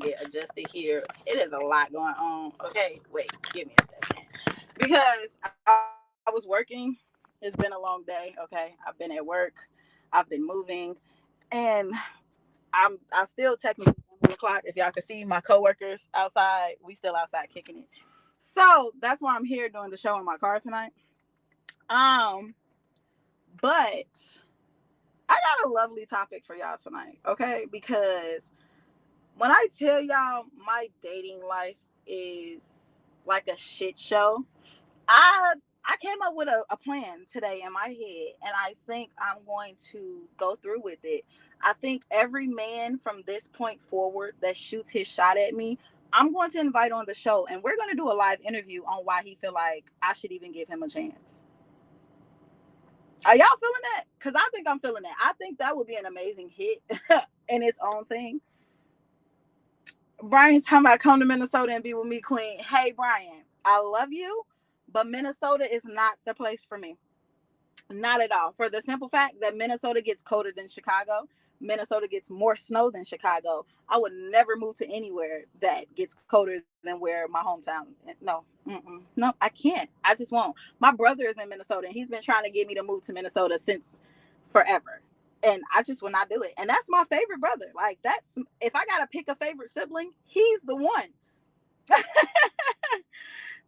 to get adjusted here. It is a lot going on. Okay, wait, give me a second. Because I was working. It's been a long day. Okay, I've been at work. I've been moving, and I still technically 1 o'clock. If y'all can see my coworkers outside, we still outside kicking it. So that's why I'm here doing the show in my car tonight. Um, but I got a lovely topic for y'all tonight, okay? Because when I tell y'all my dating life is like a shit show, I I came up with a plan today in my head, and I think I'm going to go through with it. I think every man from this point forward that shoots his shot at me, I'm going to invite on the show, and we're going to do a live interview on why he feel like I should even give him a chance. Are y'all feeling that? Because I think I'm feeling that. I think that would be an amazing hit in its own thing. Brian's talking about come to Minnesota and be with me, Queen. Hey, Brian, I love you, but Minnesota is not the place for me. Not at all. For the simple fact that Minnesota gets colder than Chicago. Minnesota gets more snow than Chicago. I would never move to anywhere that gets colder than where my hometown. No, no, I can't. I just won't. My brother is in Minnesota, and he's been trying to get me to move to Minnesota since forever, and I just will not do it. And that's my favorite brother. Like that's if I gotta pick a favorite sibling, he's the one.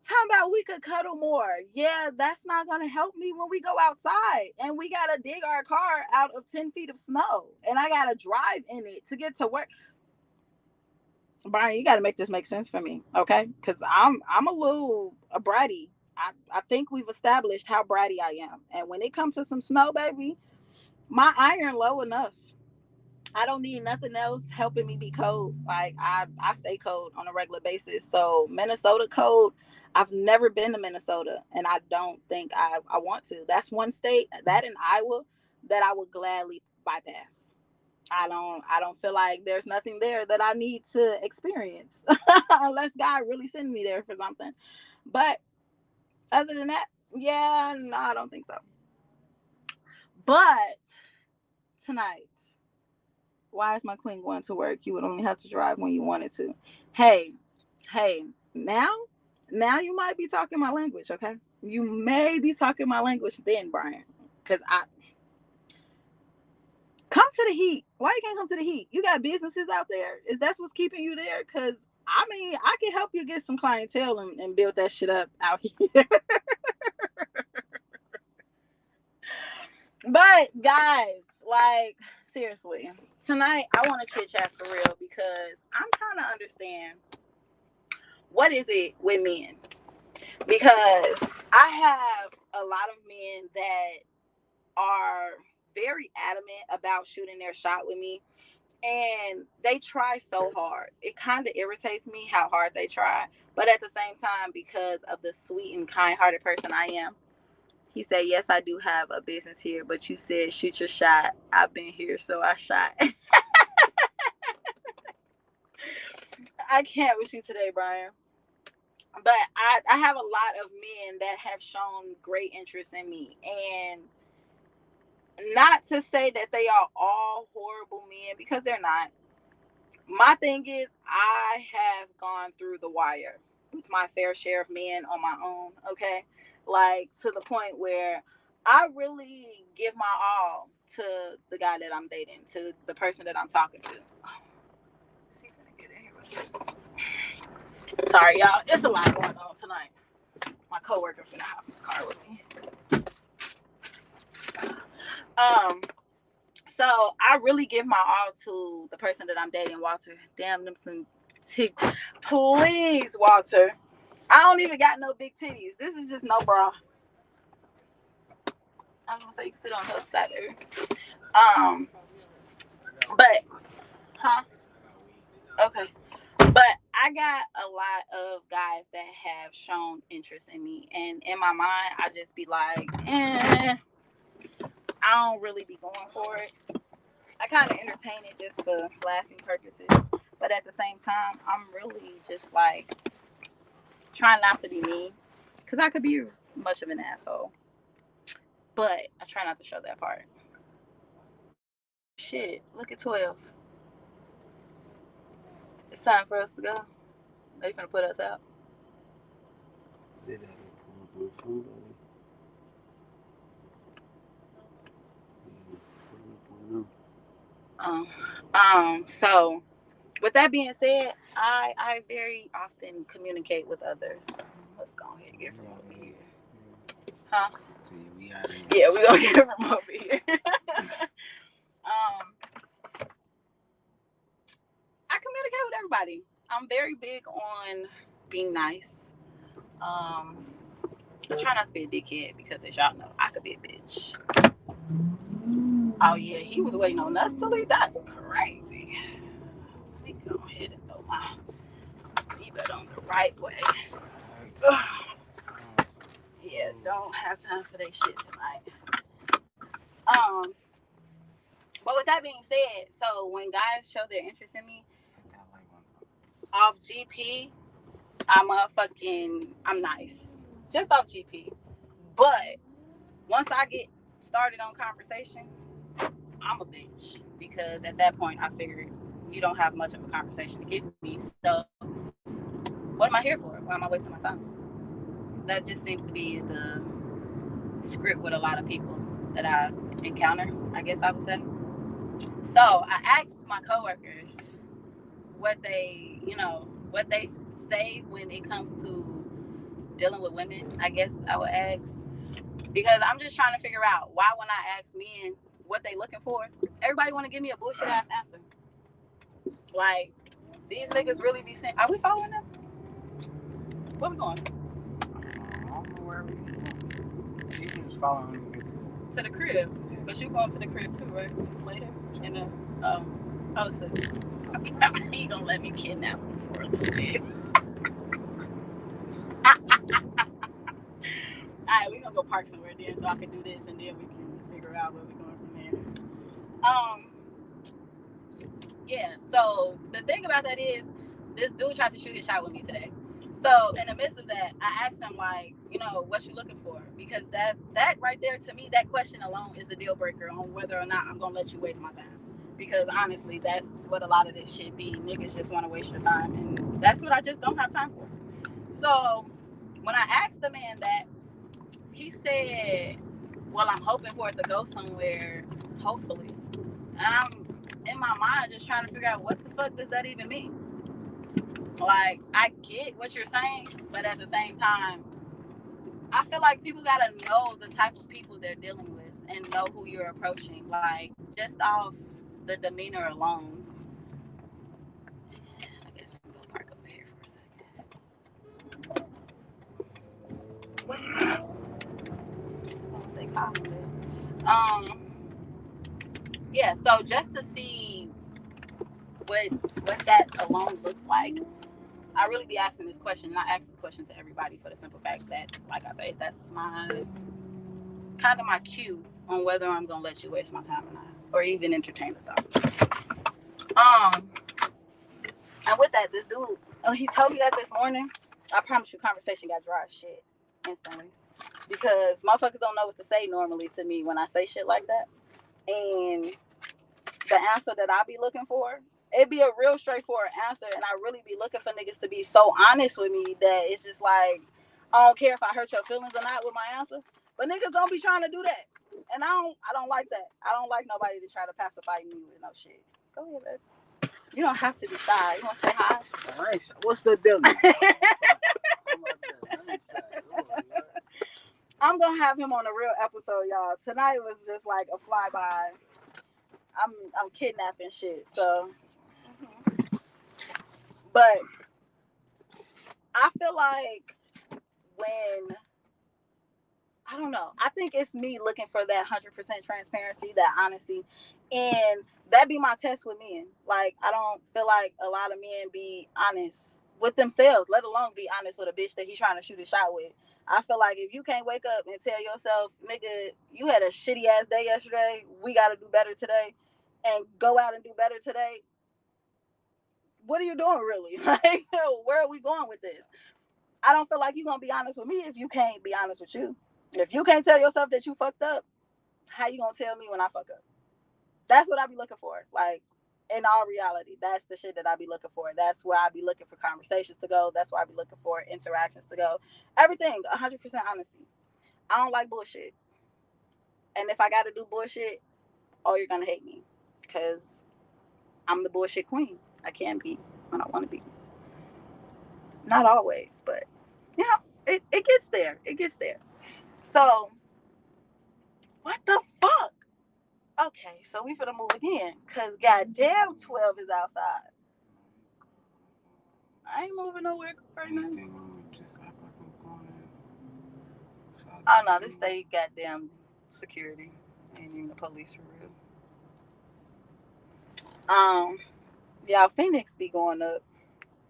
Talking about we could cuddle more. Yeah, that's not gonna help me when we go outside and we gotta dig our car out of 10 feet of snow and I gotta drive in it to get to work. Brian, you gotta make this make sense for me, okay? Because I'm a little a bratty. I think we've established how bratty I am, and when it comes to some snow, baby, my iron low enough. I don't need nothing else helping me be cold. Like I stay cold on a regular basis. So Minnesota cold. I've never been to Minnesota, and I don't think I want to. That's one state that in Iowa that I would gladly bypass. I don't feel like there's nothing there that I need to experience unless God really send me there for something. But other than that, yeah, no, I don't think so. But tonight, why is my queen going to work? You would only have to drive when you wanted to. Hey, hey, now, now you might be talking my language, okay? You may be talking my language then, Brian. Cause I come to the heat. Why you can't come to the heat? You got businesses out there. Is that what's keeping you there? Cause I mean, I can help you get some clientele and build that shit up out here. But guys, like seriously, tonight I want to chit chat for real because I'm trying to understand what is it with men? Because I have a lot of men that are very adamant about shooting their shot with me, and they try so hard. It kind of irritates me how hard they try, but at the same time, because of the sweet and kind-hearted person I am, he said, "Yes, I do have a business here, but you said shoot your shot. I've been here, so I shot." I can't with you today, Brian. But I have a lot of men that have shown great interest in me, and not to say that they are all horrible men because they're not. My thing is, I have gone through the wire with my fair share of men on my own, okay? Like to the point where I really give my all to the guy that I'm dating, to the person that I'm talking to. Is he gonna get in here with this? Sorry, y'all. It's a lot going on tonight. My coworker finna hop in the car with me. Um, so I really give my all to the person that I'm dating, Walter. Damn them some t- please, Walter. I don't even got no big titties. This is just no bra. I was gonna say you can sit on the other side, baby. Um, but huh? Okay. But I got a lot of guys that have shown interest in me, and in my mind, I just be like, I don't really be going for it. I kind of entertain it just for laughing purposes, but at the same time, I'm really just like trying not to be mean, cause I could be much of an asshole, but I try not to show that part. Shit, look at 12. It's time for us to go. They finna put us out. Did that pull through food on me? Yeah, Um, so with that being said, I very often communicate with others. Let's go ahead and get from over here. Huh? see, we out of here. Yeah, we gonna get from over here. I communicate with everybody. I'm very big on being nice. Um, I try not to be a dickhead because, as y'all know, I could be a bitch. Oh yeah, he was waiting on us to leave. That's crazy. Let me go ahead and throw my seatbelt on the right way. Yeah, don't have time for that shit tonight. Um, but with that being said, so when guys show their interest in me off GP, I'm nice. Just off GP. But once I get started on conversation, I'm a bitch. Because at that point, I figured you don't have much of a conversation to give me. So, what am I here for? Why am I wasting my time? That just seems to be the script with a lot of people that I encounter, I guess I would say. So, I asked my coworkers what they say when it comes to dealing with women, I guess I would ask. Because I'm just trying to figure out why when I ask men what they looking for, everybody want to give me a bullshit ass answer. Like these niggas really be saying, "Are we following them? Where we going? I don't know where we going. She just following me To the crib, but you going to the crib too, right? Later in the so he gonna let me kidnap him for a little bit. Alright, we gonna go park somewhere then so I can do this and then we can figure out where we're going from there. Yeah, so the thing about that is this dude tried to shoot his shot with me today. So in the midst of that, I asked him like, what you looking for? Because that right there to me, that question alone is the deal breaker on whether or not I'm gonna let you waste my time. Because honestly, that's what a lot of this shit be. Niggas just wanna waste your time and that's what I just don't have time for. So when I asked the man that, he said, well, I'm hoping for it to go somewhere, hopefully. And I'm in my mind just trying to figure out what the fuck does that even mean. Like, I get what you're saying, but at the same time, I feel like people gotta know the type of people they're dealing with and know who you're approaching. Like, just off the demeanor alone. I guess we can go park over here for a second. What? I was gonna say compliment. Yeah. So just to see what what that alone looks like, I really be asking this question, and I ask this question to everybody for the simple fact that, like I said, that's my kind of my cue on whether I'm gonna let you waste my time or not, or even entertain the thought. Um, and with that, this dude, he told me that this morning. I promise you, conversation got dry as shit instantly because motherfuckers don't know what to say normally to me when I say shit like that, and the answer that I be looking for, it'd be a real straightforward answer, and I really be looking for niggas to be so honest with me that it's just like I don't care if I hurt your feelings or not with my answer, but niggas don't be trying to do that, and I don't like that. I don't like nobody to try to pacify me with no shit. Go ahead, baby. You don't have to be shy. You want to say hi? All right, what's the deal? I'm gonna have him on a real episode, y'all. Tonight was just like a flyby. I'm kidnapping shit. So, but I feel like when I don't know, I think it's me looking for that 100% transparency, that honesty, and that be my test with men. Like I don't feel like a lot of men be honest with themselves, let alone be honest with a bitch that he's trying to shoot a shot with. I feel like if you can't wake up and tell yourself, nigga, you had a shitty ass day yesterday, we got to do better today, and go out and do better today. What are you doing really? Like, where are we going with this? I don't feel like you're gonna be honest with me if you can't be honest with you. If you can't tell yourself that you fucked up, how you gonna tell me when I fuck up? That's what I be looking for. Like, In all reality, that's the shit that I be looking for. That's where I be looking for conversations to go. That's where I be looking for interactions to go. Everything, 100% honesty. I don't like bullshit. And if I got to do bullshit, oh, you're going to hate me. Because I'm the bullshit queen. I can be when I want to be. Not always, but, you know, it gets there. It gets there. So, what the fuck? Okay, so we finna move again. Because goddamn 12 is outside. I ain't moving nowhere right now. Anything just act like I'm going Oh inside no, the this door. state goddamn security. Ain't even the police for real. Um, y'all, Phoenix be going up,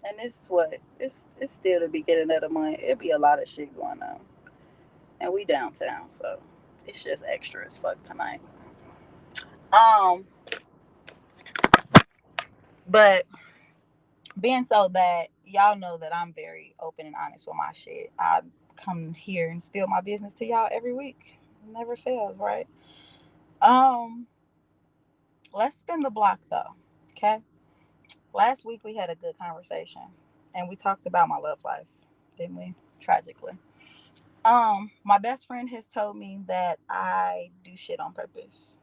and it's what? It's still the beginning of the month. It'll be a lot of shit going on, and we downtown, so it's just extra as fuck tonight. Um, but being so that y'all know that I'm very open and honest with my shit, I come here and spill my business to y'all every week. It never fails, right? Um, let's spin the block though. Okay. Last week we had a good conversation and we talked about my love life, didn't we? Tragically. My best friend has told me that I do shit on purpose.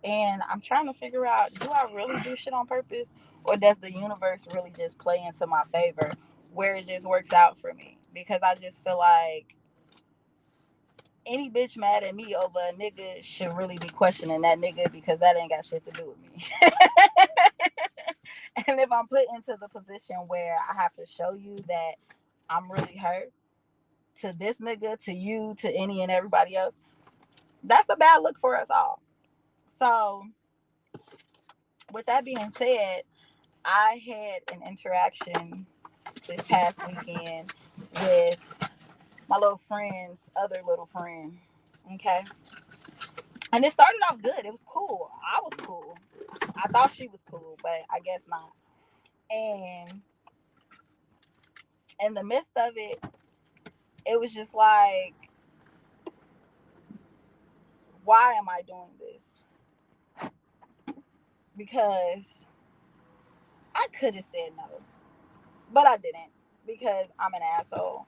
And I'm trying to figure out, do I really do shit on purpose or does the universe really just play into my favor where it just works out for me? Because I just feel like any bitch mad at me over a nigga should really be questioning that nigga because that ain't got shit to do with me. And if I'm put into the position where I have to show you that I'm really hurt to this nigga, to you, to any and everybody else, that's a bad look for us all. So, with that being said, I had an interaction this past weekend with my little friend's other little friend. Okay. And it started off good. It was cool. I was cool. I thought she was cool, but I guess not. And in the midst of it, it was just like, why am I doing this? Because I could have said no, but I didn't because I'm an asshole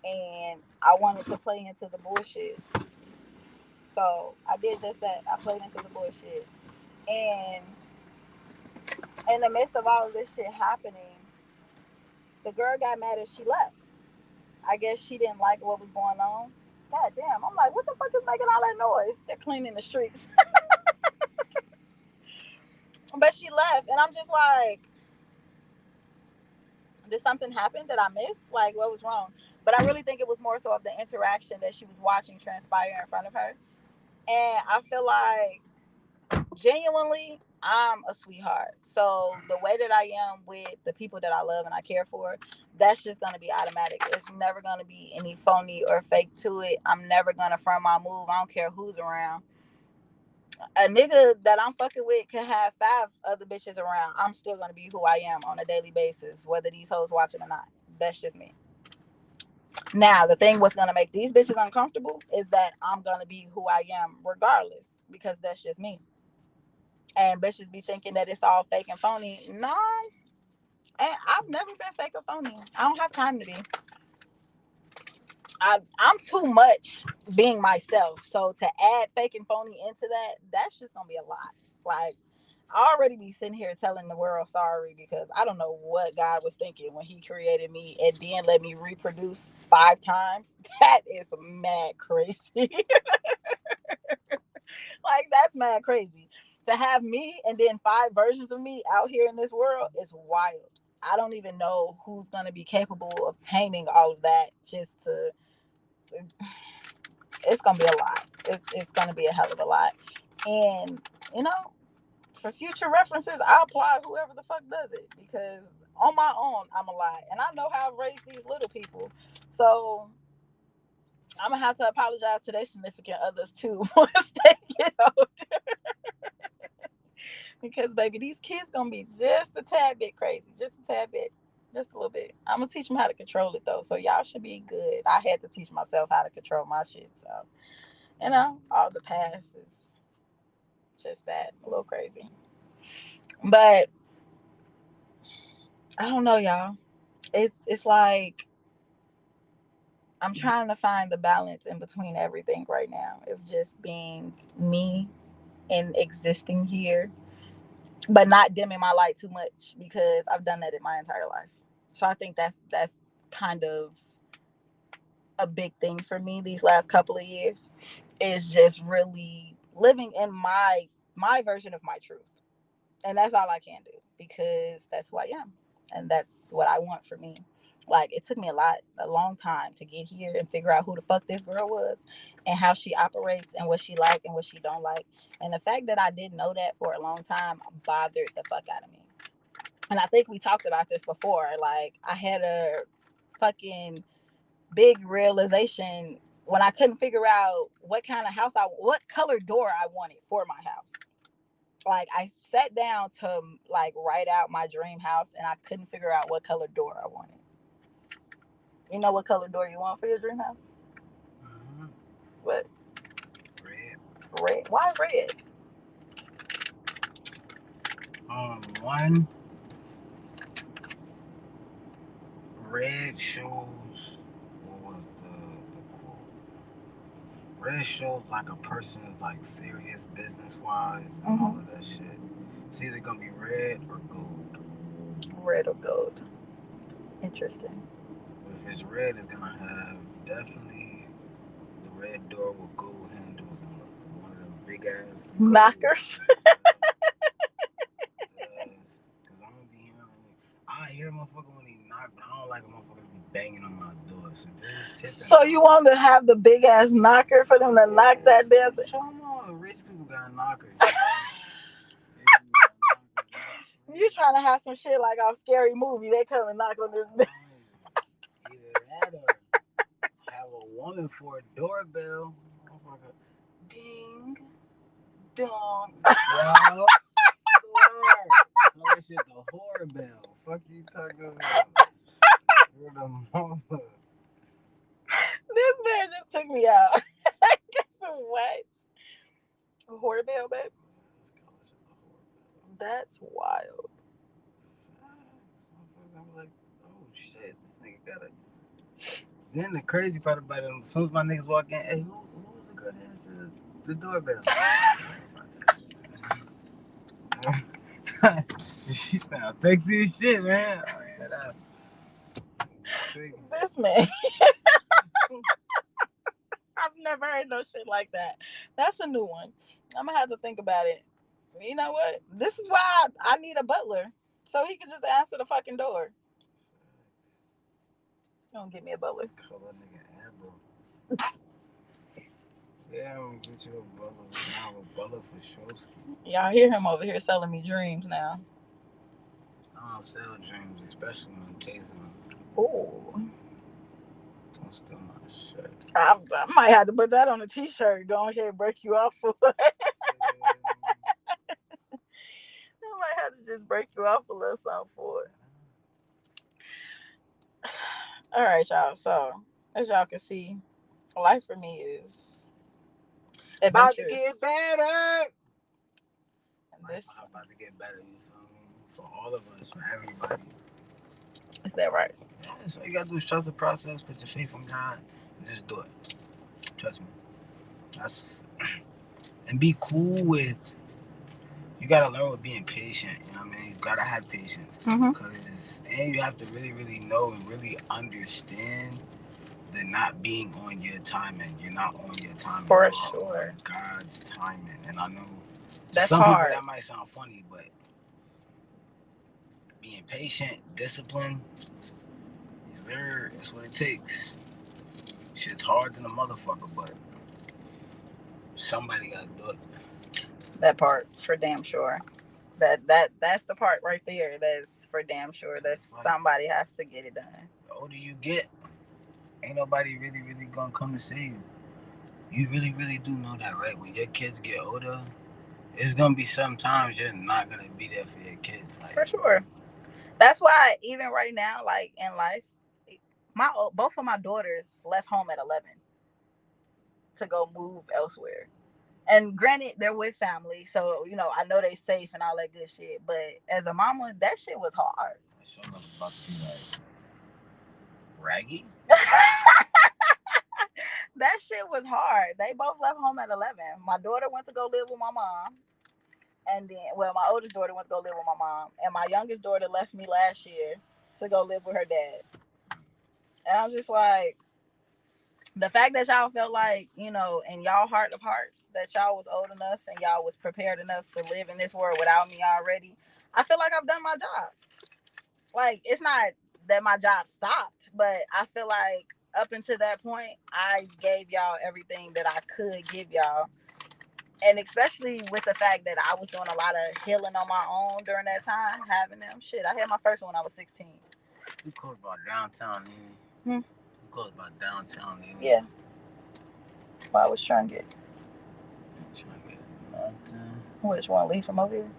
and I wanted to play into the bullshit. So I did just that. I played into the bullshit. And in the midst of all of this shit happening, the girl got mad and she left. I guess she didn't like what was going on. God damn. I'm like, what the fuck is making all that noise? They're cleaning the streets. But she left. And I'm just like, did something happen that I missed? Like, what was wrong? But I really think it was more so of the interaction that she was watching transpire in front of her. And I feel like genuinely, I'm a sweetheart. So the way that I am with the people that I love and I care for, that's just gonna be automatic. There's never gonna be any phony or fake to it. I'm never gonna front my move. I don't care who's around. A nigga that I'm fucking with can have five other bitches around. I'm still gonna be who I am on a daily basis, whether these hoes watching or not. That's just me. Now, the thing what's gonna make these bitches uncomfortable is that I'm gonna be who I am regardless, because that's just me. And bitches be thinking that it's all fake and phony. No, and I've never been fake or phony. I don't have time to be. I'm too much being myself. So to add fake and phony into that, that's just gonna be a lot. Like, I already be sitting here telling the world sorry because I don't know what God was thinking when He created me and then let me reproduce 5 times. That is mad crazy. Like, that's mad crazy. To have me and then 5 versions of me out here in this world is wild. I don't even know who's gonna be capable of taming all of that. Just to, it's gonna be a lot. It's gonna be a hell of a lot. And you know, for future references, I'll apply whoever the fuck does it because on my own, I'm a lot, and I know how I've raised these little people. So I'm gonna have to apologize to their significant others too once they get older. Because baby, these kids gonna be just a tad bit crazy, just a tad bit, just a little bit. I'm gonna teach them how to control it though, so y'all should be good. I had to teach myself how to control my shit, so all the past is just that a little crazy. But I don't know, y'all. It's like I'm trying to find the balance in between everything right now. Of just being me and existing here, but not dimming my light too much because I've done that in my entire life. So I think that's kind of a big thing for me these last couple of years is just really living in my version of my truth. And that's all I can do because that's who I am. And that's what I want for me. Like it took me a long time to get here and figure out who the fuck this girl was and how she operates and what she like and what she don't like. And the fact that I didn't know that for a long time bothered the fuck out of me. And I think we talked about this before. Like I had a fucking big realization when I couldn't figure out what color door I wanted for my house. Like I sat down to like write out my dream house and I couldn't figure out what color door I wanted. You know what color door you want for your dream house? Mm-hmm. What? Red. Red. Why red? One, red shows. What was the quote? Red shows like a person is like serious business wise and all Mm-hmm. of that shit. It's either gonna be red or gold. Red or gold. Interesting. But if it's red, it's gonna have definitely the red door with gold handles and one of them big ass gold. Knockers. Cause I'm gonna be hearing, I hear a motherfucker when he knock, but I don't like a motherfucker to be banging on my door. So if it's tipping, So you want to have the big ass knocker for them to knock yeah, that damn thing? come on, rich people got knockers, man. Rich people got knockers. You trying to have some shit like off scary movie? They come and knock on this. Either that or have a woman for a doorbell. Motherfucker, ding dong. Yo, swear. Call that shit the horror bell. Fuck you talking about? You're the mother. This man just took me out. What? Horribelle, babe? Let's call this shit the horror bell. That's wild. I'm like, oh shit, this nigga got it. Then the crazy part about it, as soon as my niggas walk in, hey, who was the girl that answered the doorbell? She sound sexy as shit, man. Oh, yeah, that tweaking. This man. I've never heard no shit like that. That's a new one. I'm gonna have to think about it. You know what? This is why I need a butler. So he can just answer the fucking door. Don't get me a butler. Call that nigga Amber. Yeah, I'm gonna get you a butler. I have a butler for Showski. Y'all hear him over here selling me dreams now. I don't sell dreams, especially when I'm chasing them. Ooh. Don't steal my shit. I might have to put that on a t-shirt. Go ahead and break you off for it. I might have to just break you off a little something for it. All right, y'all. So, as y'all can see, life for me is About to adventurous. get better. And Life this about to get better, you feel me? For all of us, for everybody. is that right? Yeah, so you gotta do is trust the process, put your faith in God, and just do it. Trust me. That's and be cool with. You gotta learn with being patient. You know what I mean? You gotta have patience, Mm-hmm. cause and you have to really, really know and really understand the not being on your timing. You're not on your timing. For You are on sure. God's timing. And I know to That's some people hard. that might sound funny, but being patient, discipline, it's what it takes. Shit's hard than a motherfucker, but somebody gotta do it. That part for damn sure. That's the part right there. That's for damn sure. Cause That it's like somebody has to get it done. the older you get, ain't nobody really, really gonna come to save you. You really, really do know that, right? When your kids get older, it's gonna be sometimes you're not gonna be there for your kids. Like, For sure. That's why even right now, like in life, both of my daughters left home at 11 to go move elsewhere. And granted, they're with family, so I know they safe and all that good shit. But as a mama, that shit was hard. That shit was about to be like raggy. That shit was hard. They both left home at 11. My daughter went to go live with my mom, and then, well, my oldest daughter went to go live with my mom, and my youngest daughter left me last year to go live with her dad. And I'm just like, the fact that y'all felt like, in y'all heart of hearts, that y'all was old enough and y'all was prepared enough to live in this world without me already. I feel like I've done my job. Like, it's not that my job stopped, but I feel like up until that point, I gave y'all everything that I could give y'all. And especially with the fact that I was doing a lot of healing on my own during that time, having them. Shit, I had my first one when I was 16. You close about downtown, Nene. Hmm? You close about downtown, Nene. Yeah. Well, I was trying to get. Trying to get nothing. Which one? Leave from over here?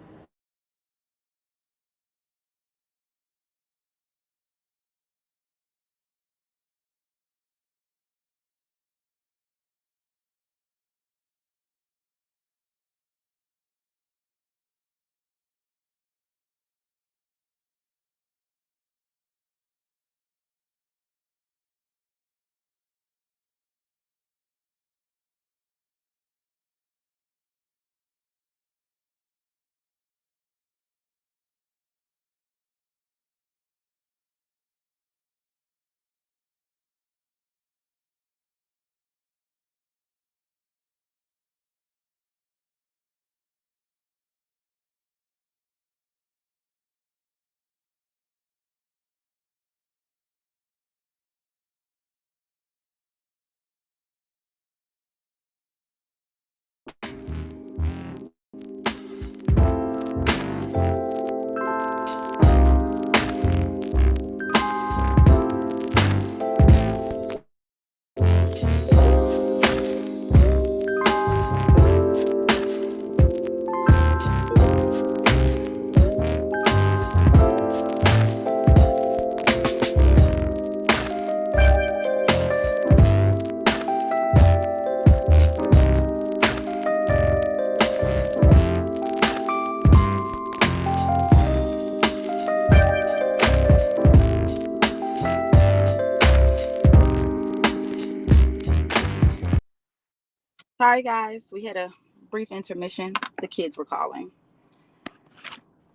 Sorry, guys. We had a brief intermission. The kids were calling.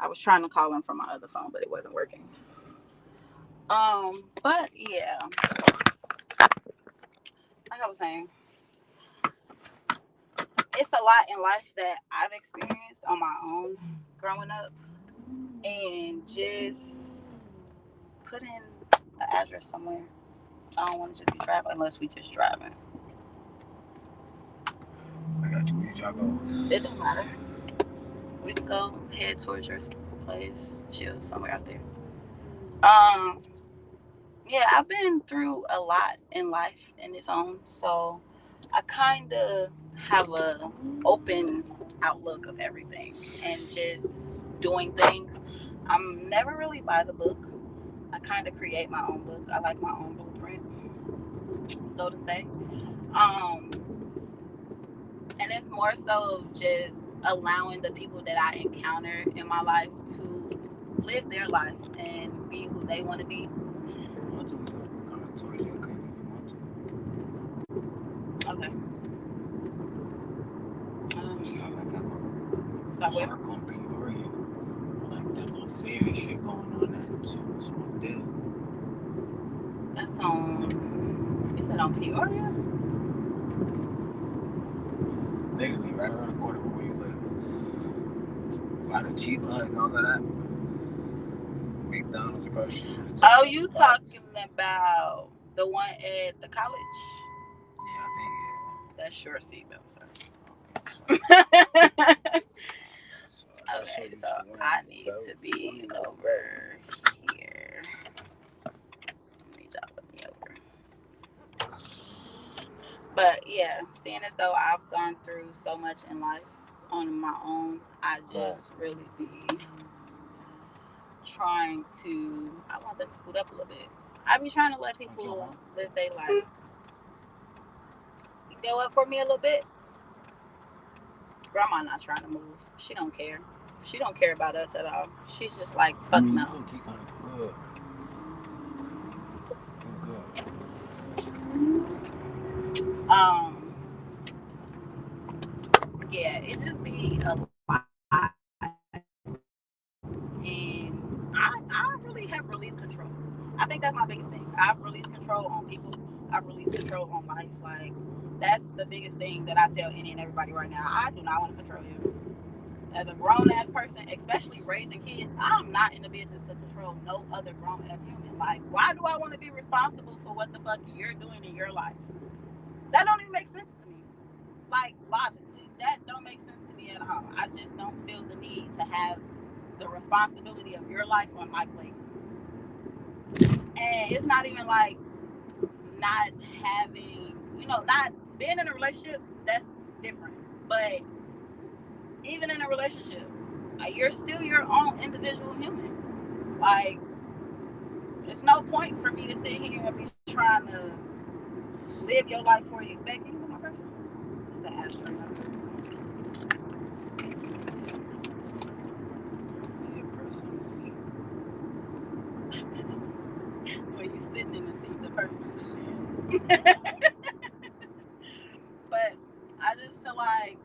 I was trying to call them from my other phone, but it wasn't working. But yeah, like I was saying, it's a lot in life that I've experienced on my own growing up, and just putting an address somewhere. I don't want to just be driving unless we just driving. I got you. Where y'all go? It don't matter. We can go head towards your place, chill somewhere out there. Um, yeah, I've been through a lot in life in its own, so I kind of have a open outlook of everything and just doing things. I'm never really by the book. I kind of create my own book. I like my own blueprint, so to say. Um, and it's more so just allowing the people that I encounter in my life to live their life and be who they want to be. Okay. Stop at that Stop where? park on Peoria. Like that little fair shit going on there. So what deal? That's on. You said on Peoria? Literally right around the corner from where you live. A lot of cheap hut and all of that. McDonald's across the street. Oh, you talking about the one at the college? Yeah, I think yeah. That's your seatbelt, sir. That shit Okay, used so to wear I the need belt. to be over here. Let me drop me over. But yeah, seeing as though I've gone through so much in life on my own, I just really be trying to. I want them to scoot up a little bit. I be trying to let people live their life. You go up for me a little bit. Grandma not trying to move. She don't care. She don't care about us at all. She's just like, I fuck mean, no. you look, you kind of good. You good. Um, yeah, it just be a lot. And I really have released control. I think that's my biggest thing. I've released control on people. I've released control on life. Like that's the biggest thing that I tell any and everybody right now. I do not want to control you. As a grown ass person, especially raising kids, I'm not in the business to control no other grown ass human. Like, why do I want to be responsible for what the fuck you're doing in your life? That don't even make sense to me. Like logically, that don't make sense to me at all. I just don't feel the need to have the responsibility of your life on my plate. And it's not even like not having, not being in a relationship. That's different. But even in a relationship, you're still your own individual human. Like, there's no point for me to sit here and be trying to live your life for you. Babe, can you move my purse? It's an ashtray. Be a person to see. When you sitting in the seat, the purse is Seeing. But I just feel like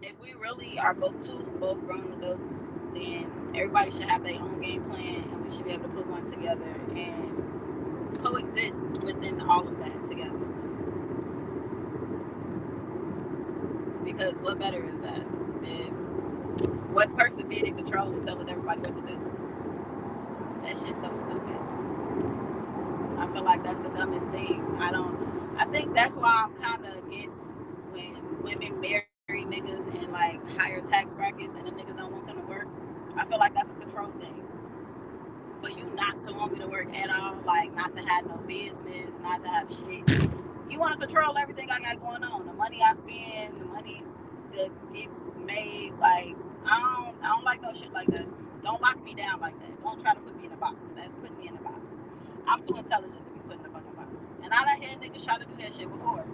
if we really are both grown adults, then everybody should have their own game plan, and we should be able to put one together and coexist within all of that together. Because what better is that than one person being in control and telling everybody what to do? That shit's so stupid. I feel like that's the dumbest thing. I think that's why I'm kind of against when women marry niggas in like higher tax brackets and the niggas don't want them to work. I feel like that's a control thing. For you not to want me to work at all, like not to have no business, not to have shit. You want to control everything I got going on. The money I spend, the money that gets made. Like I don't like no shit like that. Don't lock me down like that. Don't try to put me in a box. That's putting me in a box. I'm too intelligent to be put in a fucking box. And I done had niggas try to do that shit before.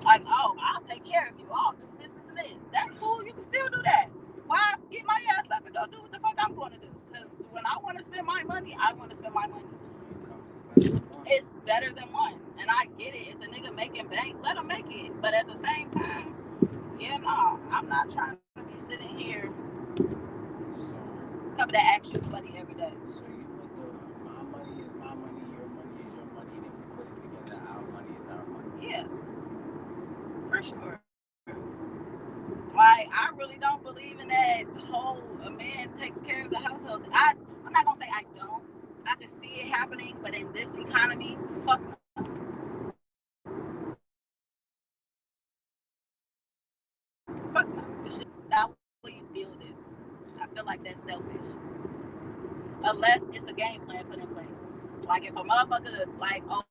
Like, oh, I'll take care of you. I'll do this and this. That's cool. You can still do that. Why get my ass up and go do what the fuck I'm going to do? Because when I want to spend my money, I want to spend my money. Two incomes is better than one. It's better than one. And I get it. If the nigga making bank, let him make it. But at the same time, yeah, no, I'm not trying to be sitting here So, coming to ask you for money every day. so you with the my money is my money, your money is your money, and if we put it together, our money is our money. Yeah, for sure. Like, I really don't believe in that whole a man takes care of the household. I'm not gonna say I don't. I can see it happening, but in this economy, fuck no. Fuck no. It's just not what you build it. I feel like that's selfish. Unless it's a game plan put in place. Like if a motherfucker like, oh,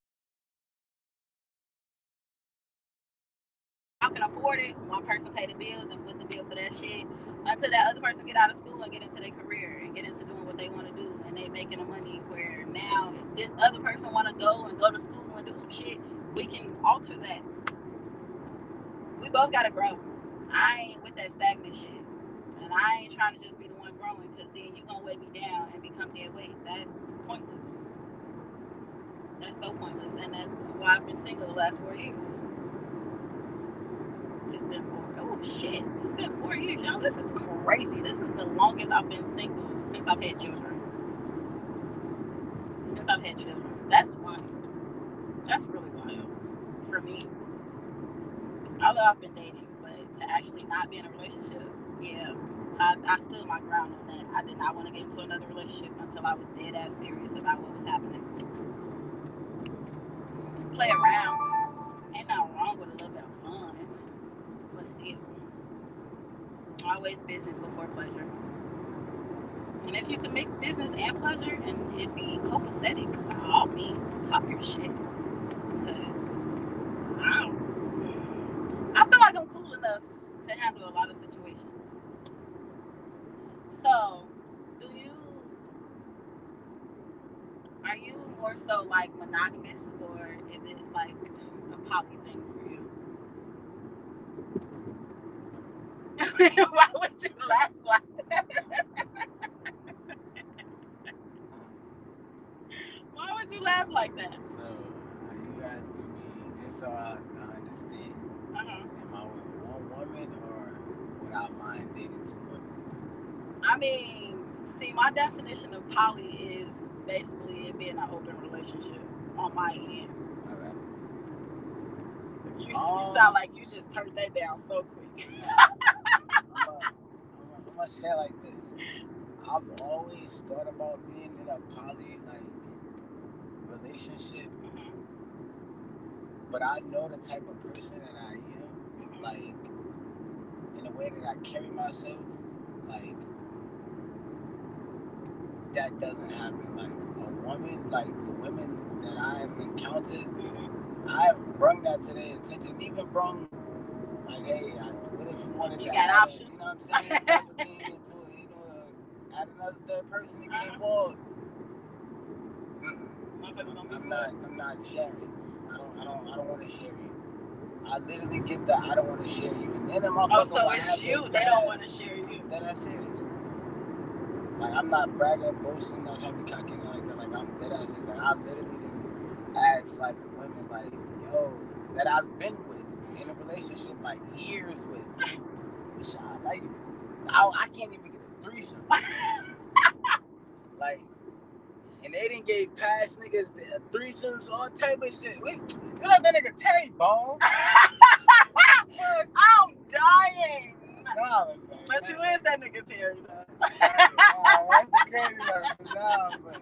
I can afford it, one person pay the bills and foot the bill for that shit. Until that other person get out of school and get into their career, and now this other person get out of school and get into their career and get into doing what they want to do, and they making the money where now if this other person want to go and go to school and do some shit, we can alter that. We both gotta grow. I ain't with that stagnant shit. And I ain't trying to just be the one growing because then you gonna weigh me down and become dead weight. That's pointless. That's so pointless. And that's why I've been single the last 4 years. It's been 4. Oh shit. It's been 4 years, y'all. This is crazy. This is the longest I've been single since I've had children. Since I've had children. That's wild. That's really wild. For me. Although I've been dating, but to actually not be in a relationship, yeah. I stood my ground on that. I did not want to get into another relationship until I was dead ass serious about what was happening. Play around. Ain't nothing wrong with a little bit of fun. But still, always business before pleasure. And if you can mix business and pleasure and it be copacetic, by all means, pop your shit. Because I feel like I'm cool enough to handle a lot of situations. So, do you are you more so like monogamous or is it like a poly thing for you? Why would you laugh like that? Why would you laugh like that? So, are you asking me just so I understand? Uh-huh. Am I with one woman or would I mind dating two women? I mean, see, my definition of poly is basically it being an open relationship on my end. Alright. You sound like you just turned that down so quick. I'm gonna say like this. I've always thought about being in a poly like relationship, but I know the type of person that I am, like in the way that I carry myself, like that doesn't happen. Like a woman, like the women that I've encountered, I've brung that to their attention. Even brung like, hey, what if you wanted You to got add, options. you know what I'm saying, type of thing into it, add another third person to get involved. I'm not sharing. I don't want to share you. I literally get that I don't want to share you, and then the Oh, motherfucker so will it's have you. their They don't bad. want to share you. That I'm serious. Like I'm not bragging, boasting, not trying to be cocky like that. Like I'm dead ass. It's like I literally didn't ask like women like yo that I've been with in a relationship like years with. Like I can't even get a threesome. Like and they didn't get past niggas threesomes, all type of shit. You like that nigga Terry Bone? I'm dying. Nah, But you is that nigga Terry though. That's the crazy one. Nah, but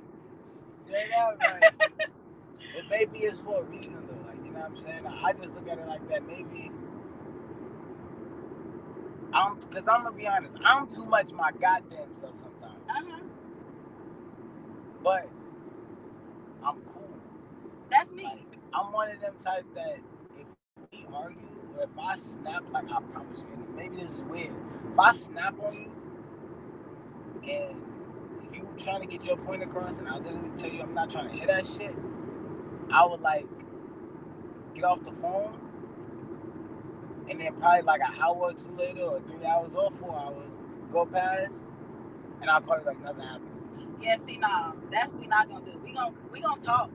straight up, like, but maybe it's for a reason though. Like, you know what I'm saying? I just look at it like that. Maybe cause I'm gonna be honest, I'm too much my goddamn self sometimes. But I'm cool. That's me. Like, I'm one of them type that if we argue or if I snap, like I promise you, and maybe this is weird. If I snap on you and you trying to get your point across, and I literally tell you I'm not trying to hear that shit, I would like get off the phone, and then probably like an hour or two later, or 3 hours or 4 hours, go past, and I'll call you like nothing happened. Yeah, see, nah, that's what we not gonna do. We gonna talk.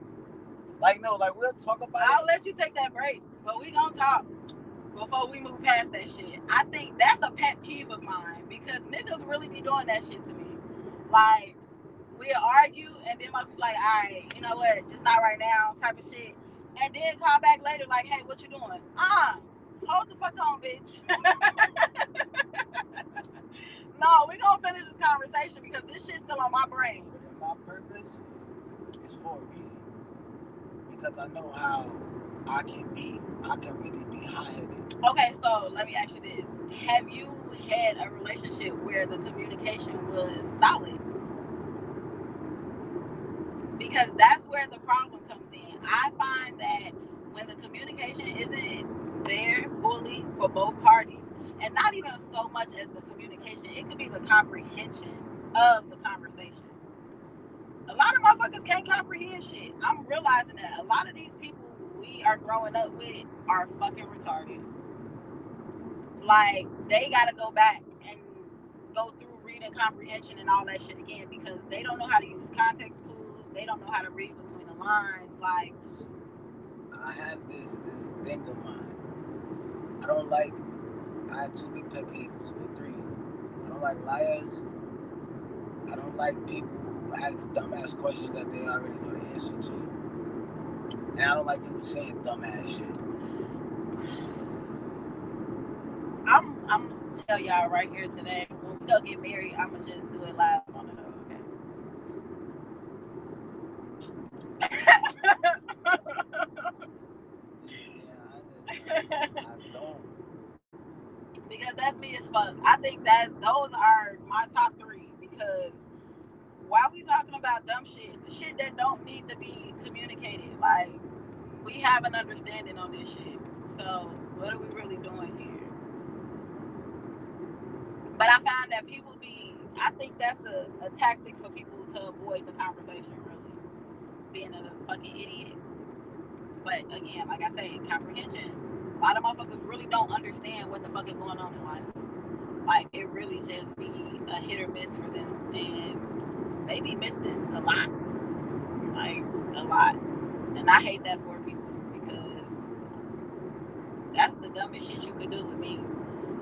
Like no, like we'll talk about I'll let you take that break, but we gonna talk before we move past that shit. I think that's a pet peeve of mine because niggas really be doing that shit to me. Like, we'll argue and then must be like, all right, you know what, just not right now, type of shit. And then call back later like, hey, what you doing? Hold the fuck on, bitch. No, we gonna finish this conversation because this shit's still on my brain. But in my purpose, it's for a reason. Because I know how I can really be high headed. Okay, so let me ask you this. Have you had a relationship where the communication was solid? Because that's where the problem comes in. I find that when the communication isn't there fully for both parties, and not even so much as the communication, it could be the comprehension of the conversation. A lot of motherfuckers can't comprehend shit. I'm realizing that a lot of these people we are growing up with are fucking retarded. Like they gotta go back and go through reading comprehension and all that shit again because they don't know how to use context clues. They don't know how to read between the lines. Like I have this thing of mine. I don't like. I have two big pet peeves, or three. I don't like liars. I don't like people who ask dumbass questions that they already know the answer to. And I don't like people saying dumbass shit. I'm gonna tell y'all right here today. When we go get married, I'm gonna just do it live on the show. Yeah, I don't. Because that's me as fuck. I think that those are my top three. Because while we talking about dumb shit, the shit that don't need to be communicated, like we have an understanding on this shit. So what are we really doing here? But I find that people be, I think that's a tactic for people to avoid the conversation, really. Being a fucking idiot. But again, like I say, comprehension. A lot of motherfuckers really don't understand what the fuck is going on in life. Like it really just be a hit or miss for them, and they be missing a lot, like a lot. And I hate that for people because that's the dumbest shit you could do with me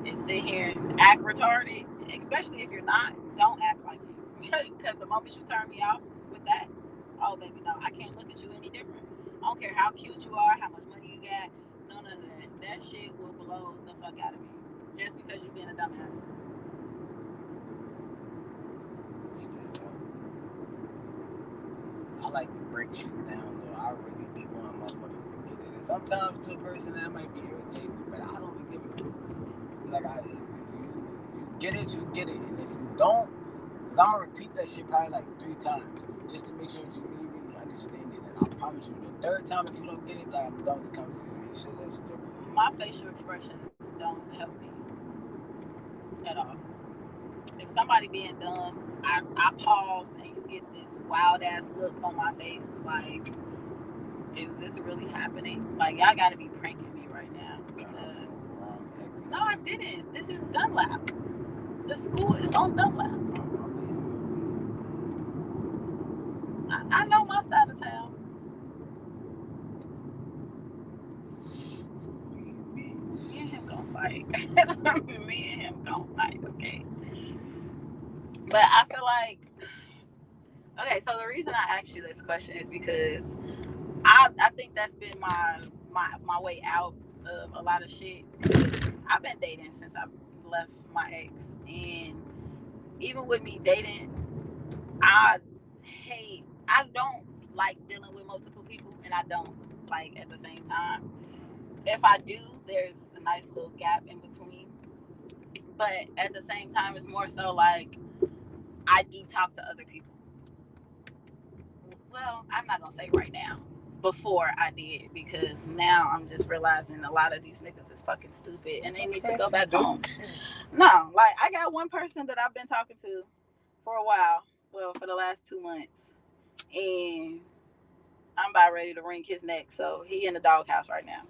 is sit here and act retarded, especially if you're not. Don't act like it, because the moment you turn me off with that, oh baby, no, I can't look at you any different. I don't care how cute you are, how much money you got, none of that. That shit will blow the fuck out of me just because you being a dumbass. Straight up. I like to break shit down though. I really be wanting motherfuckers to get it. And sometimes to a person that might be irritating, but I don't be giving a like if you get it, you get it. And if you don't, because I'm gonna repeat that shit probably like 3 times just to make sure that you really, really understand it. And I promise you, the third time if you don't get it, like I'm done with the conversation. You should have still. My facial expressions don't help me at all. If somebody being dumb, I pause and you get this wild ass look on my face like, is this really happening? Like y'all gotta be pranking me right now because no, I didn't. This is Dunlap. The school is on Dunlap. I know my side of town. Me and him gonna fight. Me and him gonna fight, okay? But I feel like, okay, so the reason I asked you this question is because I think that's been my way out of a lot of shit. I've been dating since I left my ex, and even with me dating, I I don't like dealing with multiple people, and I don't like at the same time. If I do, there's a nice little gap in between. But at the same time, it's more so like I do talk to other people. Well, I'm not gonna say right now. Before I did, because now I'm just realizing a lot of these niggas is fucking stupid and they need to go back home. No, like I got one person that I've been talking to for a while. Well, for the last 2 months, and I'm about ready to wring his neck. So he in the doghouse right now.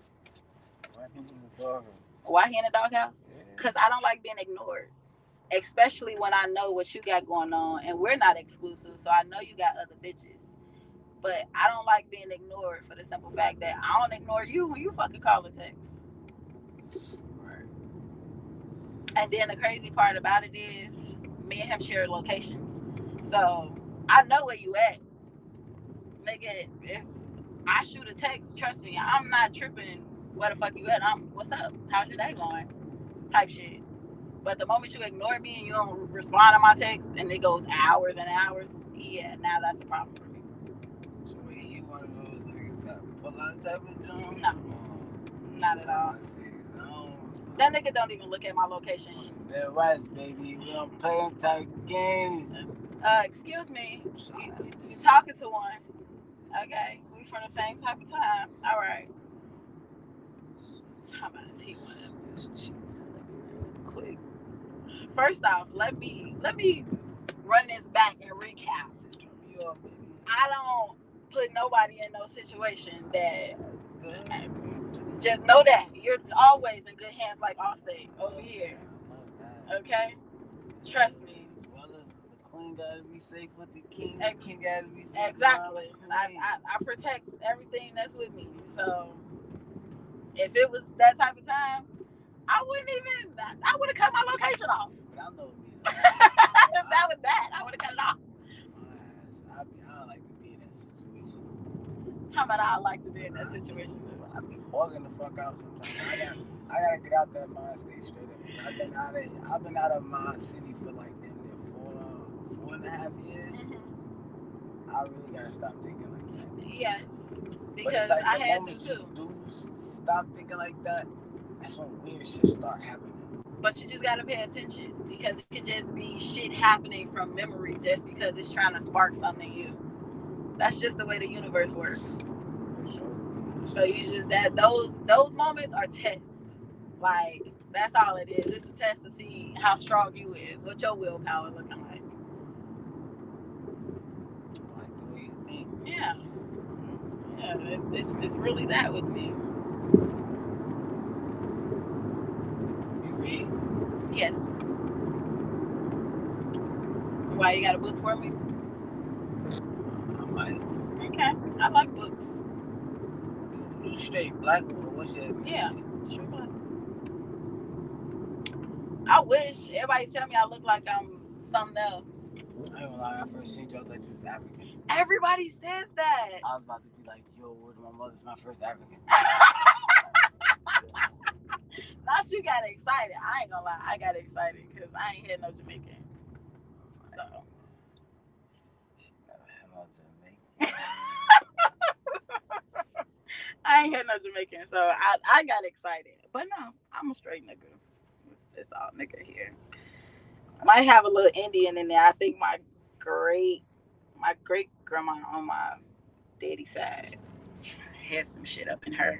Why he in the doghouse? Why he in the doghouse? Yeah. Cause I don't like being ignored, especially when I know what you got going on, and we're not exclusive. So I know you got other bitches. But I don't like being ignored for the simple fact that I don't ignore you when you fucking call or text. Right. And then the crazy part about it is, me and him share locations. So I know where you at. Nigga, if I shoot a text, trust me, I'm not tripping where the fuck you at. What's up? How's your day going? Type shit. But the moment you ignore me and you don't respond to my text and it goes hours and hours, yeah, now that's a problem for me. So he one of those niggas that pull out type of jump? No, not at all. That nigga don't even look at my location. Midwest, baby. We don't play them type games. Excuse me. You talking to one? Okay, we from the same type of time. All right. How about he one? This cheese real quick. First off, let me run this back and recap. I don't put nobody in no situation that. Just know that you're always in good hands, like Allstate over here. Okay, trust me. As well as the queen gotta be safe with the king. The king gotta be safe. Exactly. I protect everything that's with me. So if it was that type of time, I wouldn't even. I would have cut my location off. But I know me. If that was that, I would have cut it off. I like to be in that situation. Tell me I like to be in that situation. I be bugging the fuck out sometimes. I gotta get out that mind state straight up. I've been out of my city for like damn near 4.5 years. Mm-hmm. I really gotta stop thinking like that. Yes, But it's because like I the had to moment too. you do stop thinking like that, that's when weird shit start happening. But you just gotta pay attention because it could just be shit happening from memory just because it's trying to spark something in you. That's just the way the universe works. So you just those moments are tests. Like that's all it is. It's a test to see how strong you is, what your willpower looking like. Like the way you think. Yeah, yeah. It's really that with me. You read? Yes. Why you got a book for me? I might. Okay, I like books. You straight black or what's your Yeah, ethnicity? sure black. I wish everybody tell me I look like I'm something else. I ain't gonna lie, when I first seen you, I thought you was African. Everybody says that. I was about to be like, yo, my mother's my first African. Not you got excited. I ain't gonna lie, I got excited because I ain't had no Jamaican. So She never had no Jamaican. I ain't had no Jamaican, so I got excited. But no, I'm a straight nigga. It's all nigga here. I might have a little Indian in there. I think great my great grandma on my daddy side had some shit up in her,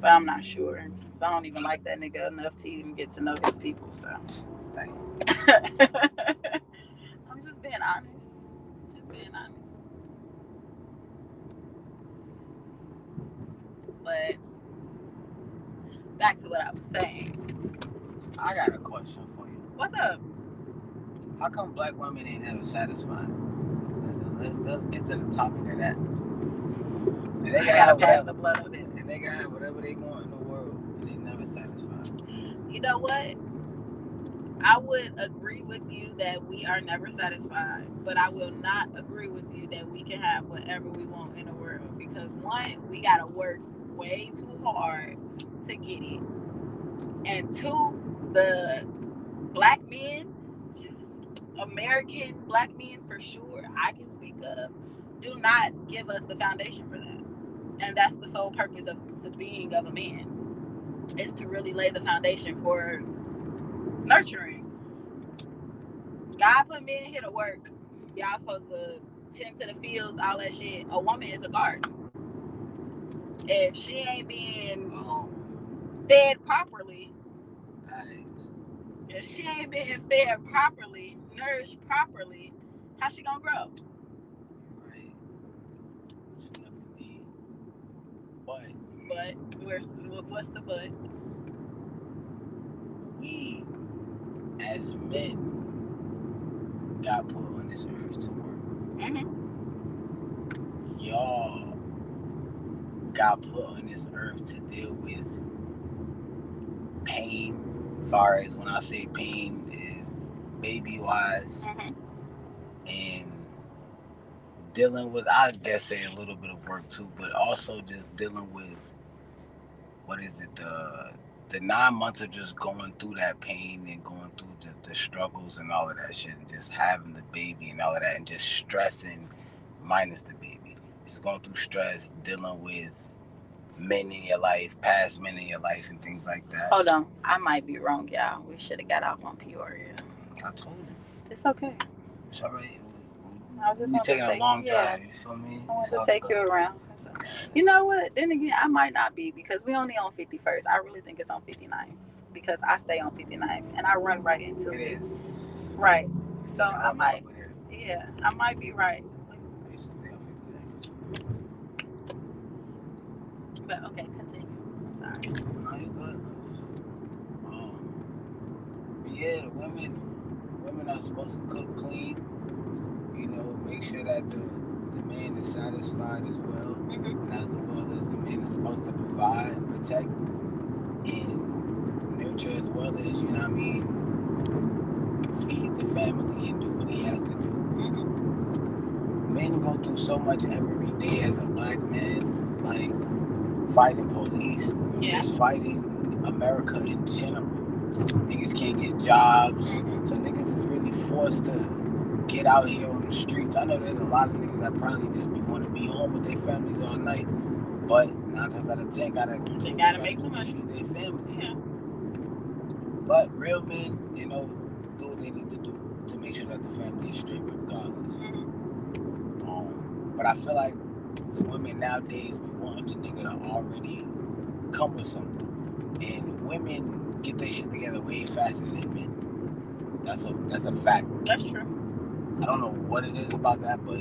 but I'm not sure. So I don't even like that nigga enough to even get to know his people. So Like, I'm just being honest. Just being honest. But back to what I was saying. I got a question for you. What's up? How come black women ain't never satisfied? Let's get to the topic of that. And they I can gotta have pass whatever, the blood on this. and they can have whatever they want in the world, and they never satisfied. You know what? I would agree with you that we are never satisfied, but I will not agree with you that we can have whatever we want in the world because one, we gotta work way too hard to get it, and two, the black men, just American black men for sure, I can speak of, do not give us the foundation for that, and that's the sole purpose of the being of a man is to really lay the foundation for nurturing. God put men here to work. Y'all supposed to tend to the fields, all that shit. A woman is a garden. If she ain't being fed properly, Nice. if she ain't being fed properly, nourished properly, how she gonna grow? Right. She never did. But But what's the but? we, as men, got put on this earth to work. Mm-hmm. Y'all got put on this earth to deal with pain. Far as when I say pain is baby wise Mm-hmm. and dealing with, I guess say a little bit of work too, but also just dealing with what is it, the 9 months of just going through that pain and going through the struggles and all of that shit and just having the baby and all of that and just stressing minus the baby. Just going through stress, dealing with men in your life, past men in your life and things like that. Hold on, I might be wrong, y'all. We should have got off on Peoria. I told you. It's okay. It's alright. I just We want to taking a take long yeah. drive, you feel me? I want It's to all take you good. around. You know what? Then again, I might not be because we only on 51st. I really think it's on 59th because I stay on 59th and I run right into It it. is. Right. So Yeah, I I fuck might, with it. yeah, I might be right. I used to stay on 59. But okay, continue. I'm sorry. No, you good. But yeah, the women are supposed to cook clean, make sure that the man is satisfied as well. Mm-hmm. And as well as the man is supposed to provide, protect, and nurture as well as, feed the family and do what he has to do. Mm-hmm. Men go through so much every day as a black man, like fighting police, Yeah. just fighting America in general. Niggas can't get jobs, Mm-hmm. so niggas is really forced to get out here on the streets. I know there's a lot of niggas that probably just want to be home with their families all night, but 9 times out of 10 gotta do They what they gotta gotta make do some to money. feed their family. Yeah. But real men, do what they need to do to make sure that the family is straight regardless. Mm-hmm. But I feel like the women nowadays be wanting the nigga to already come with something. And women get their shit together way faster than men. That's a fact. That's true. I don't know what it is about that, but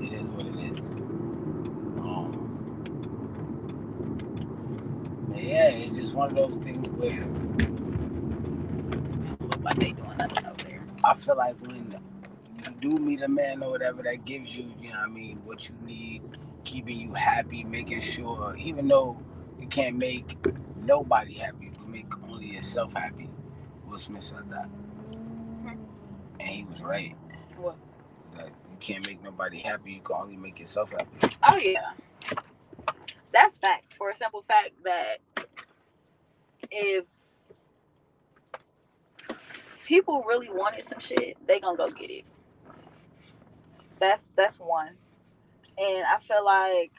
it is what it is. But yeah, it's just one of those things where It don't look like they doing nothing over there. I feel like when you do meet a man or whatever that gives you, you know what I mean, what you need, keeping you happy, making sure, even though you can't make nobody happy, you can make only yourself happy. Will Smith said that, and he was right. What? That you can't make nobody happy, you can only make yourself happy. Oh yeah, that's facts. For a simple fact that if people really wanted some shit, they gonna go get it. That's one. And I feel like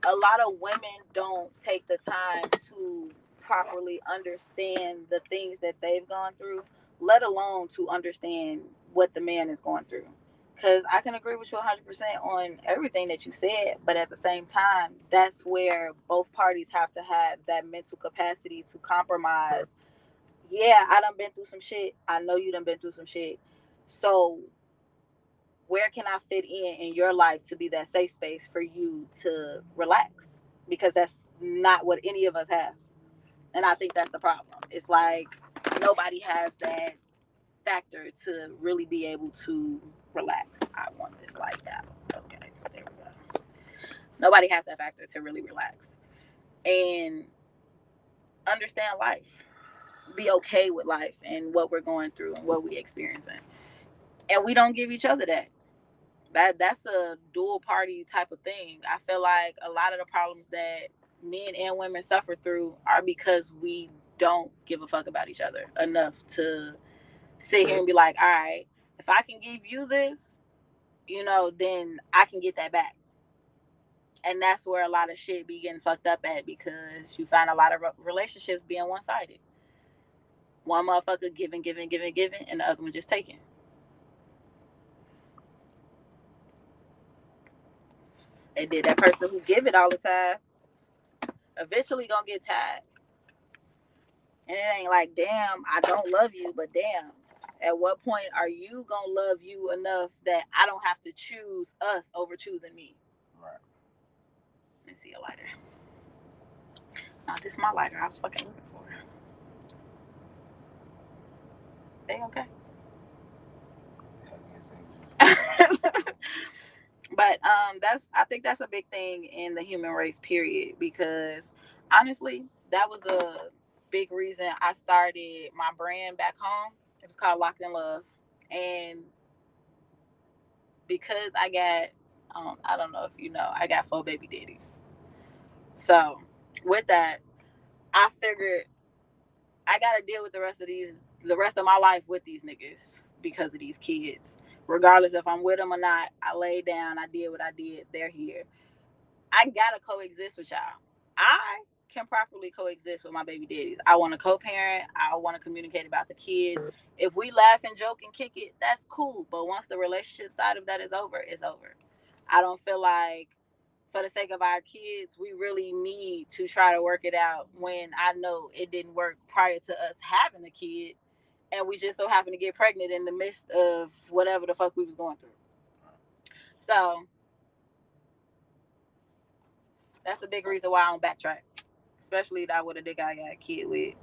a lot of women don't take the time to properly understand the things that they've gone through, let alone to understand what the man is going through. Because I can agree with you 100% on everything that you said, but at the same time, that's where both parties have to have that mental capacity to compromise. Yeah, I done been through some shit. I know you done been through some shit. So where can I fit in your life to be that safe space for you to relax? Because that's not what any of us have. And I think that's the problem. It's like nobody has that factor to really be able to relax. I want this like that. Okay, there we go. Nobody has that factor to really relax and understand life, be okay with life and what we're going through and what we're experiencing. And we don't give each other that. That's a dual party type of thing. I feel like a lot of the problems that men and women suffer through are because we don't give a fuck about each other enough to sit here and be like, all right, if I can give you this, then I can get that back. And that's where a lot of shit be getting fucked up at because you find a lot of relationships being one sided. One motherfucker giving, giving, giving, giving, and the other one just taking. And then that person who give it all the time eventually gonna get tired. And it ain't like, damn, I don't love you, but damn, at what point are you gonna love you enough that I don't have to choose us over choosing me? Right. Let me see a lighter. No, this is my lighter I was fucking looking for. They okay? But that's I think that's a big thing in the human race, period. Because honestly, that was a big reason I started my brand back home. It was called Locked in Love, and because I don't know if you know, I got 4 baby daddies. So with that, I figured I gotta deal with the rest of my life with these niggas because of these kids. Regardless if I'm with them or not, I laid down, I did what I did. They're here. I gotta coexist with y'all. I can properly coexist with my baby daddies. I want to co-parent. I want to communicate about the kids. If we laugh and joke and kick it, that's cool. But once the relationship side of that is over, it's over. I don't feel like for the sake of our kids, we really need to try to work it out when I know it didn't work prior to us having a kid, and we just so happened to get pregnant in the midst of whatever the fuck we was going through. So that's a big reason why I don't backtrack, especially that with a dick I got a kid with.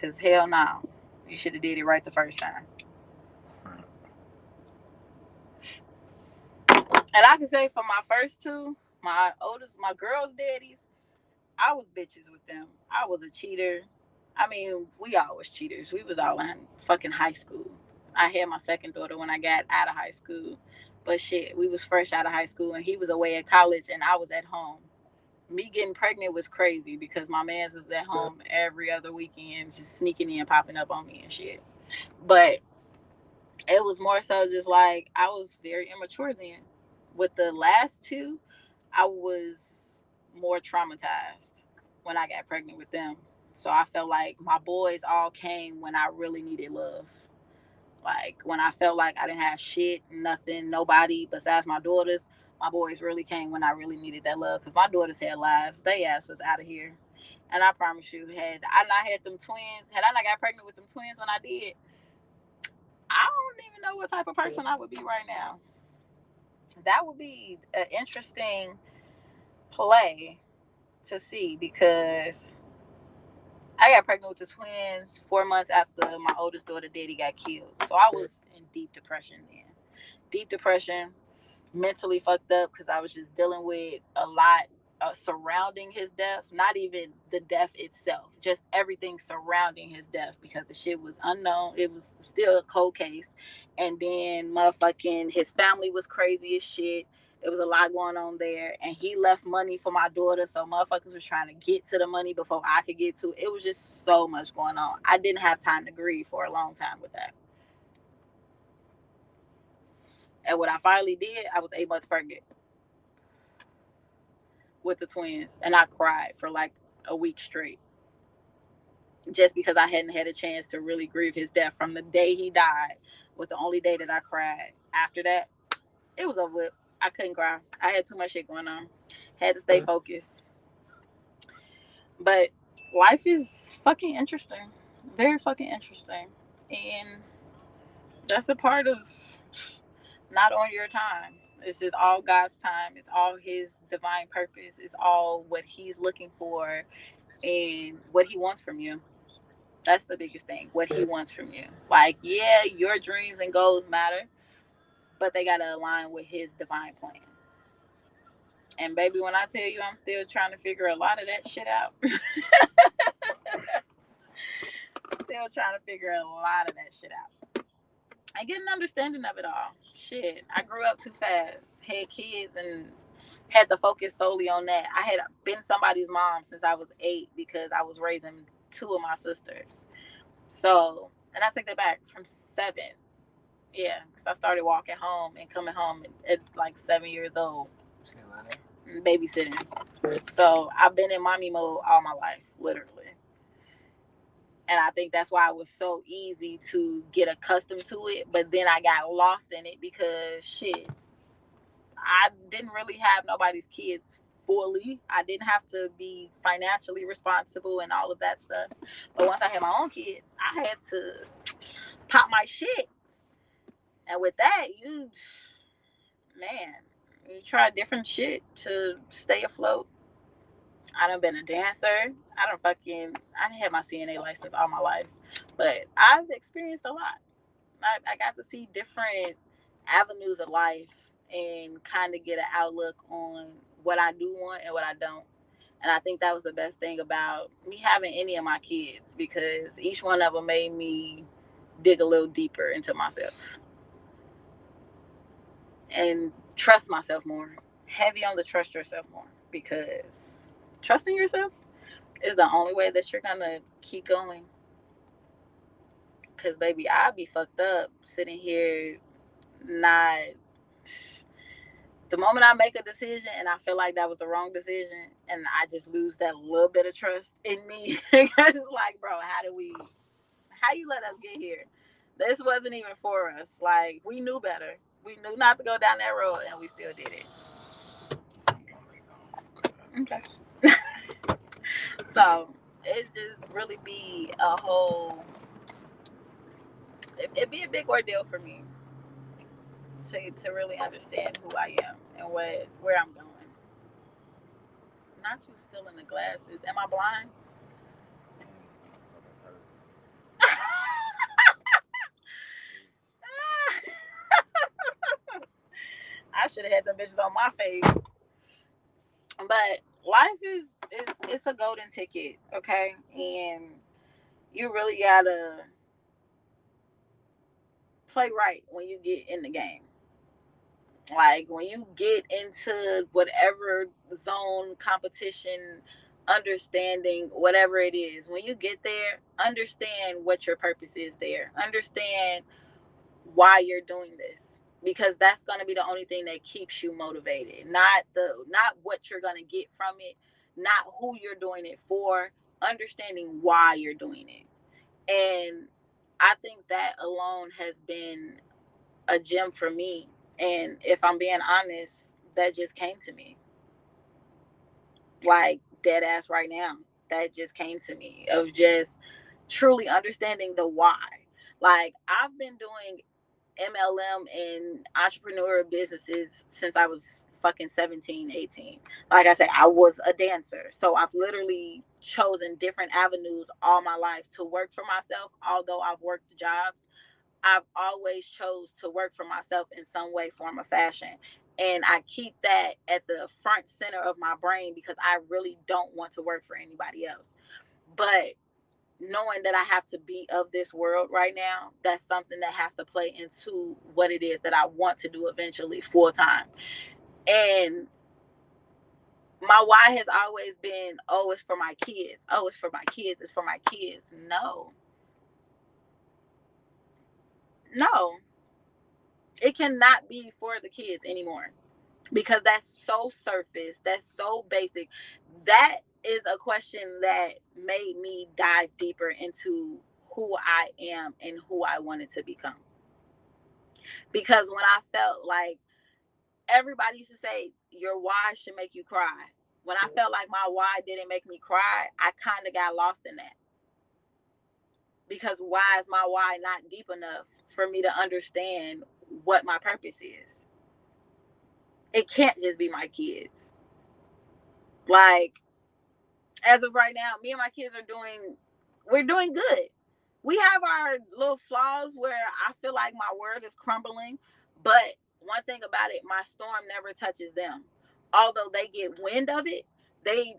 Cause hell no, you should have did it right the first time. And I can say for my first two, my girls' daddies, I was bitches with them. I was a cheater. I mean, we all was cheaters. We was all in fucking high school. I had my second daughter when I got out of high school. But shit, we was fresh out of high school and he was away at college and I was at home. Me getting pregnant was crazy because my man's was at home every other weekend, just sneaking in, popping up on me and shit. But it was more so just like I was very immature then. With the last two, I was more traumatized when I got pregnant with them. So I felt like my boys all came when I really needed love. Like when I felt like I didn't have shit, nothing, nobody besides my daughters, my boys really came when I really needed that love. Because my daughters had lives. They ass was out of here. And I promise you, had I not had them twins, had I not got pregnant with them twins when I did, I don't even know what type of person I would be right now. That would be an interesting play to see because I got pregnant with the twins 4 months after my oldest daughter daddy got killed. So I was in deep depression then. Deep depression, mentally fucked up because I was just dealing with a lot surrounding his death. Not even the death itself, just everything surrounding his death because the shit was unknown. It was still a cold case. And then motherfucking his family was crazy as shit. There was a lot going on there. And he left money for my daughter. So motherfuckers was trying to get to the money before I could get to it. It was just so much going on. I didn't have time to grieve for a long time with that. And what I finally did, I was 8 months pregnant with the twins, and I cried for like a week straight, just because I hadn't had a chance to really grieve his death. From the day he died was the only day that I cried. After that, it was over with. I couldn't cry. I had too much shit going on. Had to stay focused. But life is fucking interesting, very fucking interesting, and that's a part of not on your time. This is all God's time. It's all His divine purpose. It's all what He's looking for and what He wants from you. That's the biggest thing. What He wants from you. Like, yeah, your dreams and goals matter, but they gotta align with His divine plan. And baby, when I tell you I'm still trying to figure a lot of that shit out, still trying to figure a lot of that shit out. I get an understanding of it all. Shit, I grew up too fast, had kids, and had to focus solely on that. I had been somebody's mom since I was 8 because I was raising two of my sisters. So, and I take that back from 7. Yeah, because I started walking home and coming home at like 7 years old, babysitting. So I've been in mommy mode all my life, literally. And I think that's why it was so easy to get accustomed to it. But then I got lost in it because shit, I didn't really have nobody's kids fully. I didn't have to be financially responsible and all of that stuff. But once I had my own kids, I had to pop my shit. And with that, man, you try different shit to stay afloat. I done been a dancer. I done had my CNA license all my life. But I've experienced a lot. I got to see different avenues of life and kind of get an outlook on what I do want and what I don't. And I think that was the best thing about me having any of my kids because each one of them made me dig a little deeper into myself and trust myself more. Heavy on the trust yourself more because trusting yourself is the only way that you're gonna keep going. Cause baby, I'd be fucked up sitting here not. The moment I make a decision and I feel like that was the wrong decision, and I just lose that little bit of trust in me, it's like, bro, how you let us get here? This wasn't even for us. Like we knew better. We knew not to go down that road, and we still did it. Okay. So it just really be a whole. It'd be a big ordeal for me to really understand who I am and where I'm going. Not you still in the glasses. Am I blind? I should have had them bitches on my face. But life is it's a golden ticket, okay? And you really gotta play right when you get in the game. Like when you get into whatever zone, competition, understanding, whatever it is, when you get there, understand what your purpose is there. Understand why you're doing this. Because that's gonna be the only thing that keeps you motivated. Not what you're gonna get from it, not who you're doing it for, understanding why you're doing it. And I think that alone has been a gem for me. And if I'm being honest, that just came to me. Like dead ass right now. That just came to me of just truly understanding the why. Like I've been doing MLM and entrepreneur businesses since I was fucking 17, 18. Like I said, I was a dancer. So I've literally chosen different avenues all my life to work for myself. Although I've worked jobs, I've always chose to work for myself in some way, form, or fashion. And I keep that at the front center of my brain because I really don't want to work for anybody else. But knowing that I have to be of this world right now, that's something that has to play into what it is that I want to do eventually full time. And my why has always been, oh, it's for my kids. Oh, it's for my kids. It's for my kids. No, no, it cannot be for the kids anymore because that's so surface. That's so basic. That is a question that made me dive deeper into who I am and who I wanted to become. Because when I felt like everybody used to say your why should make you cry. When I felt like my why didn't make me cry, I kind of got lost in that. Because why is my why not deep enough for me to understand what my purpose is? It can't just be my kids. Like, as of right now, me and my kids are we're doing good. We have our little flaws where I feel like my world is crumbling, but one thing about it, my storm never touches them. Although they get wind of it, they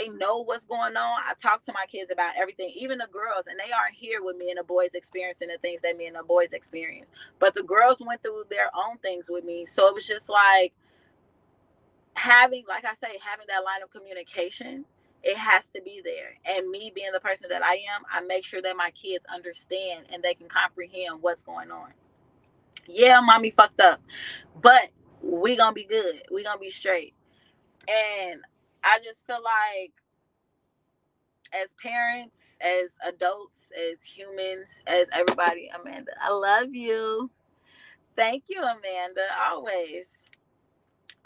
know what's going on. I talk to my kids about everything, even the girls, and they aren't here with me and the boys experiencing the things that me and the boys experience. But the girls went through their own things with me, so it was just like having, like I say, having that line of communication. It has to be there, and me being the person that I am, I make sure that my kids understand and they can comprehend what's going on. Yeah, mommy fucked up, but we gonna be good, we gonna be straight. And I just feel like as parents, as adults, as humans, as everybody, Amanda, I love you. Thank you, Amanda, always.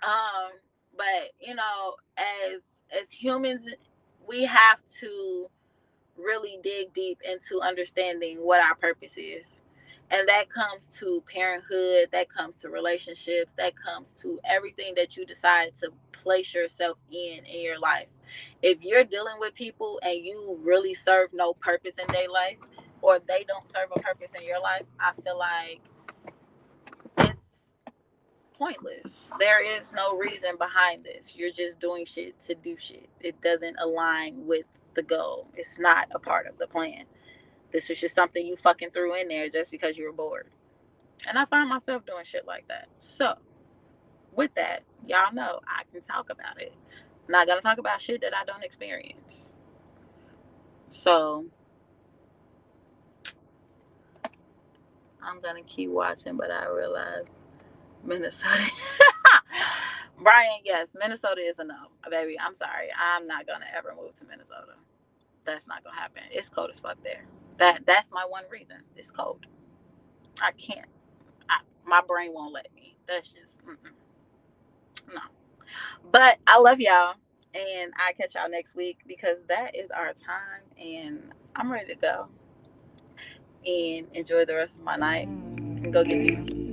um but as humans, we have to really dig deep into understanding what our purpose is, and that comes to parenthood, that comes to relationships, that comes to everything that you decide to place yourself in your life. If you're dealing with people and you really serve no purpose in their life, or they don't serve a purpose in your life, I feel like it's pointless. There is no reason behind this. You're just doing shit to do shit. It doesn't align with the goal. It's not a part of the plan. This is just something you fucking threw in there just because you were bored. And I find myself doing shit like that. So, with that, y'all know I can talk about it. I'm not gonna talk about shit that I don't experience. So, I'm gonna keep watching, but I realize Minnesota. Brian, yes, Minnesota is a no, baby. I'm sorry. I'm not gonna ever move to Minnesota. That's not gonna happen. It's cold as fuck there. That's my one reason. It's cold. I can't. My brain won't let me. That's just no. But I love y'all, and I catch y'all next week because that is our time, and I'm ready to go and enjoy the rest of my night and go get me some kids.